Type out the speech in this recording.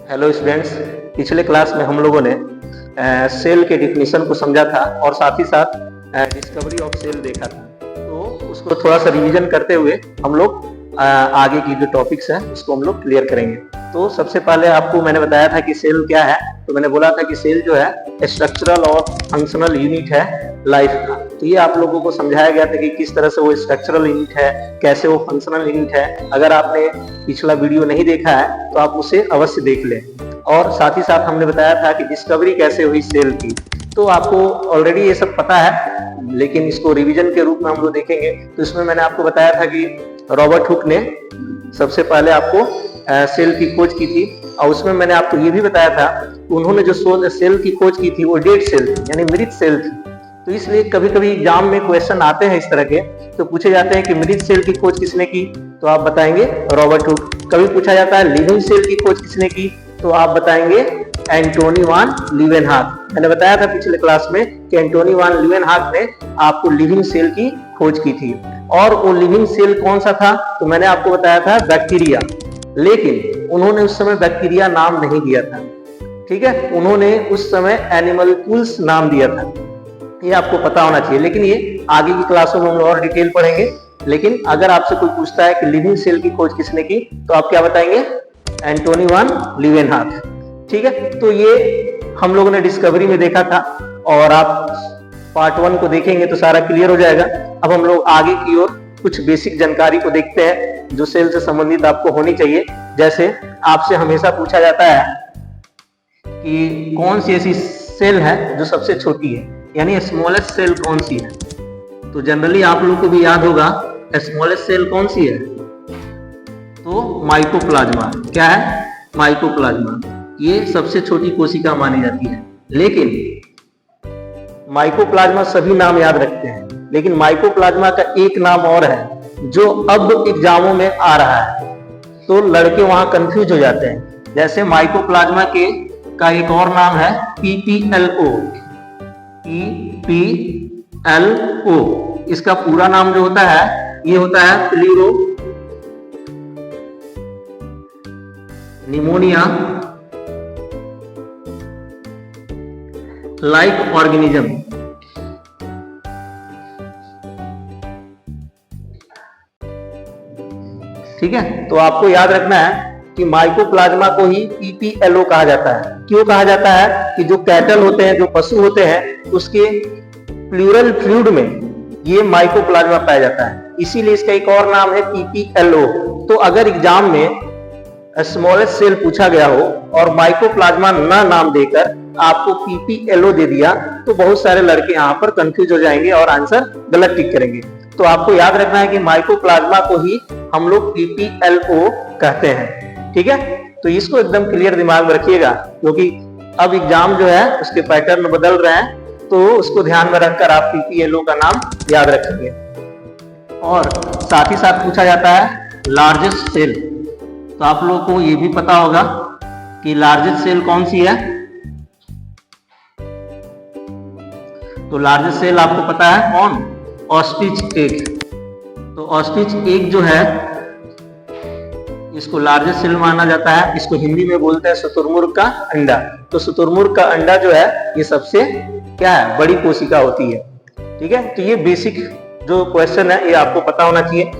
Hello students, पिछले class में हम लोगों ने सेल के डिफिनीशन को समझा था और साथ ही साथ डिस्कवरी ऑफ सेल देखा था। तो उसको थोड़ा सा रिवीजन करते हुए हम लोग आगे की जो टॉपिक्स हैं उसको हम लोग क्लियर करेंगे। तो सबसे पहले आपको मैंने बताया था कि सेल क्या है। तो मैंने बोला था कि सेल जो है स्ट्रक्चरल और फंक्शनल यूनिट है लाइफ का। तो ये आप लोगों को समझाया गया था कि किस तरह से वो स्ट्रक्चरल यूनिट है, कैसे वो फंक्शनल यूनिट है। अगर आपने पिछला वीडियो नहीं देखा है तो आप उसे अवश्य देख लें। और साथ ही साथ हमने बताया था कि डिस्कवरी कैसे हुई सेल की। तो आपको ऑलरेडी ये सब पता है, लेकिन इसको रिवीजन के रूप में हम लोग देखेंगे। तो इसमें मैंने आपको बताया था कि रॉबर्ट हुक ने सबसे पहले आपको सेल की खोज की थी, और उसमें मैंने आपको ये भी बताया था कि उन्होंने जो सेल की खोज की थी वो डेड सेल थी, यानी मृत सेल थी। तो इसलिए कभी कभी एग्जाम में क्वेश्चन आते हैं इस तरह के, तो पूछे जाते हैं कि मृत सेल की खोज किसने की, तो आप बताएंगे रॉबर्ट हुक। कभी पूछा जाता है लिविंग सेल की खोज किसने की, तो आप बताएंगे एंटोनी वान लीवेनहॉक। मैंने बताया था पिछले क्लास में कि एंटोनी वान लीवेनहॉक ने आपको लिविंग सेल की खोज की थी। और वो लिविंग सेल कौन सा था, तो मैंने आपको बताया था बैक्टीरिया। लेकिन उन्होंने उस समय बैक्टीरिया नाम नहीं दिया था, ठीक है, उन्होंने उस समय एनिमल्कुल्स नाम दिया था। ये आपको पता होना चाहिए, लेकिन ये आगे की क्लासों में हम और डिटेल पढ़ेंगे। लेकिन अगर आपसे कोई पूछता है कि लिविंग सेल की खोज किसने की, तो आप क्या बताएंगे, एंटोनी वान लीवेनहॉक, ठीक है। तो ये हम लोगों ने डिस्कवरी में देखा था, और आप पार्ट 1 को देखेंगे तो सारा क्लियर हो जाएगा। अब हम लोग आगे की ओर कुछ बेसिक जानकारी को देखते हैं जो सेल से संबंधित आपको होनी चाहिए। जैसे आपसे हमेशा पूछा जाता है कि कौन सी ऐसी सेल है जो सबसे छोटी है, यानी स्मॉलेस्ट सेल कौन सी है। तो जनरली आप लोगों को भी याद होगा स्मॉलेस्ट सेल कौन सी है, तो माइकोप्लाज्मा। क्या है, माइकोप्लाज्मा। ये सबसे छोटी कोशिका मानी जाती है। लेकिन माइकोप्लाज्मा सभी नाम याद रखते हैं, लेकिन माइकोप्लाज्मा का एक नाम और है जो अब एग्जामों में आ रहा है, तो लड़के वहां कंफ्यूज हो जाते हैं। जैसे माइकोप्लाज्मा का एक और नाम है PPLO। PPLO इसका पूरा नाम जो होता है ये होता है प्लीरो निमोनिया लाइक ऑर्गेनिज्म। ठीक है, तो आपको याद रखना है कि माइकोप्लाज्मा को ही PPLO कहा जाता है। क्यों कहा जाता है कि जो कैटल होते हैं, जो पशु होते हैं, उसके प्लूरल फ्लूइड में ये माइकोप्लाज्मा पाया जाता है, इसीलिए इसका एक और नाम है PPLO। तो अगर एग्जाम में स्मॉलेस्ट सेल पूछा गया हो और माइकोप्लाज्मा ना नाम देकर आपको PPLO दे दिया, तो बहुत सारे लड़के यहाँ पर कंफ्यूज हो जाएंगे और आंसर गलत टिक करेंगे। तो आपको याद रखना है कि माइकोप्लाज्मा को ही हम लोग PPLO कहते हैं, ठीक है। तो इसको एकदम क्लियर दिमाग में रखिएगा, क्योंकि अब एग्जाम जो है उसके पैटर्न बदल रहे हैं, तो उसको ध्यान में रखकर आप PPLO का नाम याद रखेंगे। और साथ ही साथ पूछा जाता है लार्जेस्ट सेल। तो आप लोगों को ये भी पता होगा कि लार्जेस्ट सेल कौन सी है। तो लार्जेस्ट सेल आपको पता है कौन, ऑस्ट्रिच एग। तो ऑस्ट्रिच एग जो है इसको लार्जेस्ट सेल माना जाता है। इसको हिंदी में बोलते हैं शुतुरमुर्ग का अंडा। तो शुतुरमुर्ग का अंडा जो है ये सबसे क्या है, बड़ी कोशिका होती है, ठीक है। तो ये बेसिक जो क्वेश्चन है ये आपको पता होना चाहिए।